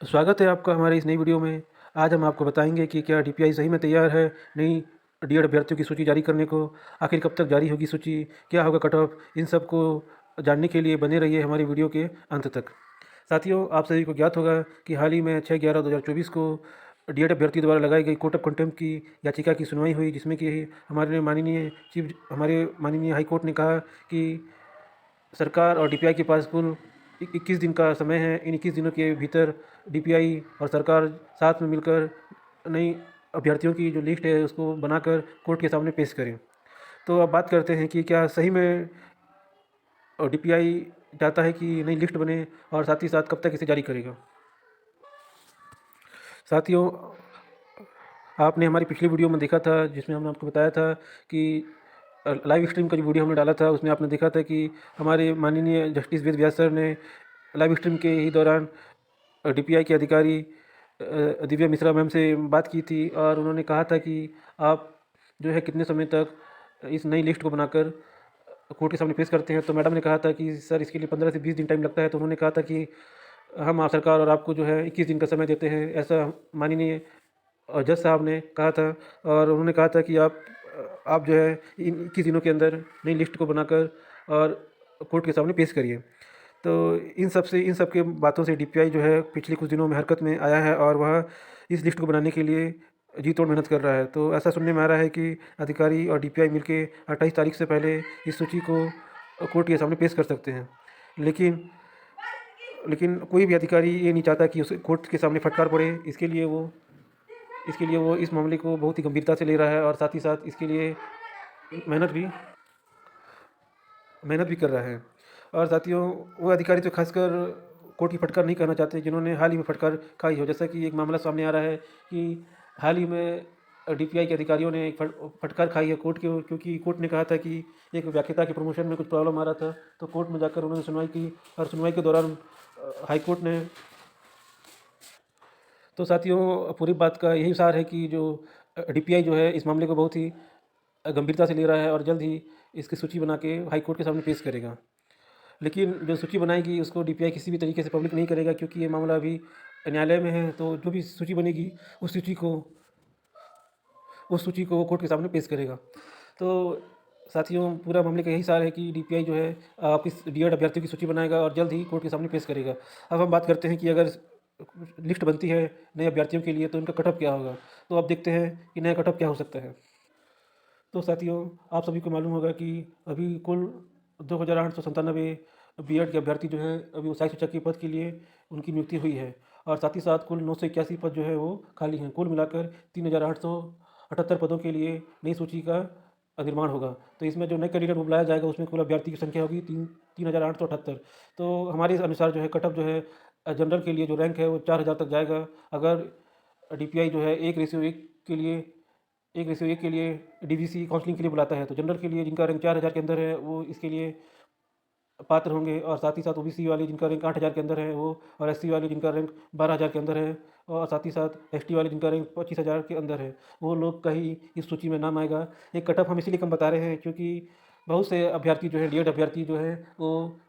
स्वागत है आपका हमारी इस नई वीडियो में। आज हम आपको बताएंगे कि क्या डीपीआई सही में तैयार है नई डीएड अभ्यर्थियों की सूची जारी करने को। आखिर कब तक जारी होगी सूची, क्या होगा कट ऑफ, इन सब को जानने के लिए बने रहिए हमारी वीडियो के अंत तक। साथियों, आप सभी को ज्ञात होगा कि हाल ही में 6/11/2024 को डीएड अभ्यर्थी द्वारा लगाई गई कोर्ट ऑफ कंटेम्प्ट की याचिका की सुनवाई हुई, जिसमें कि हमारे माननीय हाई कोर्ट ने कहा कि सरकार और डीपीआई के पास कुल 21 दिन का समय है। इन 21 दिनों के भीतर डीपीआई और सरकार साथ में मिलकर नई अभ्यर्थियों की जो लिस्ट है उसको बनाकर कोर्ट के सामने पेश करें। तो अब बात करते हैं कि क्या सही में डीपीआई चाहता है कि नई लिस्ट बने और साथ ही साथ कब तक इसे जारी करेगा। साथियों, आपने हमारी पिछली वीडियो में देखा था जिसमें हमने आपको बताया था कि लाइव स्ट्रीम का जो वीडियो हमने डाला था उसमें आपने देखा था कि हमारे माननीय जस्टिस वेद व्यास सर ने लाइव स्ट्रीम के ही दौरान डीपीआई के अधिकारी दिव्या मिश्रा मैम से बात की थी और उन्होंने कहा था कि आप जो है कितने समय तक इस नई लिस्ट को बनाकर कोर्ट के सामने पेश करते हैं। तो मैडम ने कहा था कि सर इसके लिए 15 से 20 दिन टाइम लगता है। तो उन्होंने कहा था कि हम आप सरकार और आपको जो है 21 दिन का समय देते हैं, ऐसा माननीय जज साहब ने कहा था। और उन्होंने कहा था कि आप जो है इन 21 दिनों के अंदर नई लिस्ट को बनाकर और कोर्ट के सामने पेश करिए। तो इन सब के बातों से डीपीआई जो है पिछले कुछ दिनों में हरकत में आया है और वह इस लिस्ट को बनाने के लिए जी तोड़ मेहनत कर रहा है। तो ऐसा सुनने में आ रहा है कि अधिकारी और डीपीआई मिलके 28 तारीख से पहले इस सूची को कोर्ट के सामने पेश कर सकते हैं। लेकिन लेकिन कोई भी अधिकारी ये नहीं चाहता कि उसे कोर्ट के सामने फटकार पड़े। इसके लिए वो इस मामले को बहुत ही गंभीरता से ले रहा है और साथ ही साथ इसके लिए मेहनत भी मेहनत भी कर रहा है। और साथियों, वो अधिकारी तो खासकर कोर्ट की फटकार नहीं करना चाहते जिन्होंने हाल ही में फटकार खाई हो। जैसा कि एक मामला सामने आ रहा है कि हाल ही में डीपीआई के अधिकारियों ने एक फटकार खाई है कोर्ट के, क्योंकि कोर्ट ने कहा था कि एक व्याख्याता के प्रमोशन में कुछ प्रॉब्लम आ रहा था। तो कोर्ट में जाकर उन्होंने सुनवाई की और सुनवाई के दौरान हाई कोर्ट ने तो साथियों, पूरी बात का यही सार है कि जो डीपीआई जो है इस मामले को बहुत ही गंभीरता से ले रहा है और जल्द ही इसकी सूची बना के हाई कोर्ट के सामने पेश करेगा। लेकिन जो सूची बनाएगी उसको डीपीआई किसी भी तरीके से पब्लिक नहीं करेगा, क्योंकि ये मामला अभी न्यायालय में है। तो जो भी सूची बनेगी उस सूची को वो कोर्ट के सामने पेश करेगा। तो साथियों, पूरा मामले का यही सार है कि डीपीआई जो है इस डीएड अभ्यर्थियों की सूची बनाएगा और जल्द ही कोर्ट के सामने पेश करेगा। अब हम बात करते हैं कि अगर लिस्ट बनती है नए अभ्यर्थियों के लिए तो इनका कट ऑफ क्या होगा। तो अब देखते हैं कि नया कट ऑफ क्या हो सकता है। तो साथियों, आप सभी को मालूम होगा कि अभी कुल 2,897 बीएड के अभ्यर्थी जो हैं अभी वो सहायक शिक्षक के पद के लिए उनकी नियुक्ति हुई है और साथ ही साथ कुल 981 पद जो है वो खाली हैं। कुल मिलाकर 3,878 पदों के लिए नई सूची का निर्माण होगा। तो इसमें जो नए कैंडिडेट को बुलाया जाएगा उसमें कुल अभ्यर्थी की संख्या होगी 3,878। तो हमारे अनुसार जो है कट ऑफ जो है जनरल के लिए जो रैंक है वो 4,000 तक जाएगा। अगर डीपीआई जो है 1:1 के लिए डीवीसी काउंसलिंग के लिए बुलाता है तो जनरल के लिए जिनका रैंक 4,000 के अंदर है वो इसके लिए पात्र होंगे। और साथ ही साथ ओबीसी वाले जिनका रैंक 8,000 के अंदर है वो, और एससी वाले जिनका रैंक 12,000 के अंदर है, और साथ ही साथ एसटी वाले जिनका रैंक 25,000 के अंदर है, वो लोग का ही इस सूची में नाम आएगा। ये कट ऑफ हम इसीलिए कम बता रहे हैं क्योंकि बहुत से अभ्यर्थी जो है डीएड अभ्यर्थी जो है वो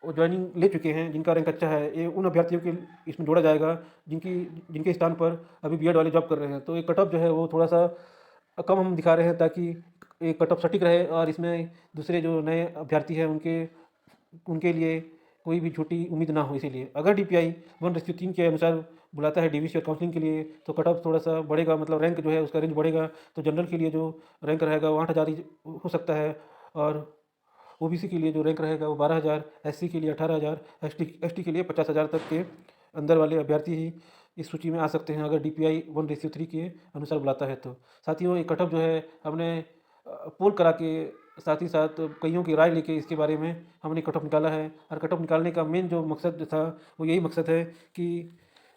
ज्वाइनिंग ले चुके हैं जिनका रैंक अच्छा है। ये उन अभ्यर्थियों के इसमें जोड़ा जाएगा जिनकी जिनके स्थान पर अभी बीएड वाले जॉब कर रहे हैं। तो ये कट ऑफ जो है वो थोड़ा सा कम हम दिखा रहे हैं ताकि एक कट ऑफ सटीक रहे और इसमें दूसरे जो नए अभ्यर्थी हैं उनके उनके लिए कोई भी झूठी उम्मीद ना हो। इसीलिए अगर डीपीआई 1:3 के अनुसार बुलाता है डीवीसी और काउंसलिंग के लिए तो कट ऑफ थोड़ा सा बढ़ेगा, मतलब रैंक जो है उसका रेंज बढ़ेगा। तो जनरल के लिए जो रैंक रहेगा वो 8,000 ही हो सकता है, और ओबीसी के लिए जो रैंक रहेगा वो 12,000, एससी के लिए 18,000, एसटी के लिए 50,000 तक के अंदर वाले अभ्यर्थी ही इस सूची में आ सकते हैं अगर डीपीआई 1:3 के अनुसार बुलाता है। तो साथियों, ये कट ऑफ जो है हमने पोल करा के साथ ही साथ कईयों की राय लेके इसके बारे में हमने कट ऑफ निकाला है। और कट ऑफ निकालने का मेन जो मकसद था वो यही मकसद है कि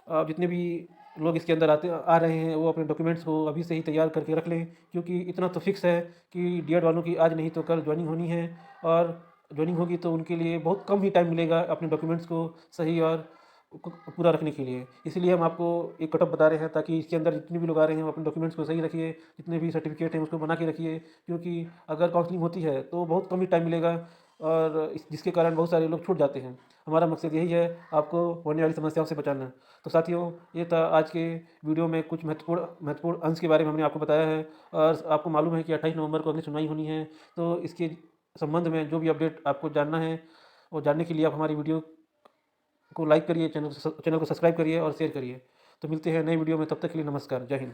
जितने भी लोग इसके अंदर आ रहे हैं वो अपने डॉक्यूमेंट्स को अभी से ही तैयार करके रख लें, क्योंकि इतना तो फिक्स है कि डीएड वालों की आज नहीं तो कल ज्वाइनिंग होनी है। और ज्वाइनिंग होगी तो उनके लिए बहुत कम ही टाइम मिलेगा अपने डॉक्यूमेंट्स को सही और पूरा रखने के लिए। इसलिए हम आपको एक कट ऑफ बता रहे हैं ताकि इसके अंदर जितने भी लोग आ रहे हैं वो अपने डॉक्यूमेंट्स को सही रखिए, जितने भी सर्टिफिकेट हैं उसको बना के रखिए, क्योंकि अगर काउंसलिंग होती है तो बहुत कम ही टाइम मिलेगा और जिसके कारण बहुत सारे लोग छूट जाते हैं। हमारा मकसद यही है आपको होने वाली समस्याओं से बचाना। तो साथियों, ये था आज के वीडियो में कुछ महत्वपूर्ण महत्वपूर्ण अंश के बारे में हमने आपको बताया है। और आपको मालूम है कि 28 नवंबर को अगली सुनवाई होनी है, तो इसके संबंध में जो भी अपडेट आपको जानना है, वो जानने के लिए आप हमारी वीडियो को लाइक करिए, चैनल को सब्सक्राइब करिए और शेयर करिए। तो मिलते हैं नए वीडियो में, तब तक के लिए नमस्कार, जय हिंद।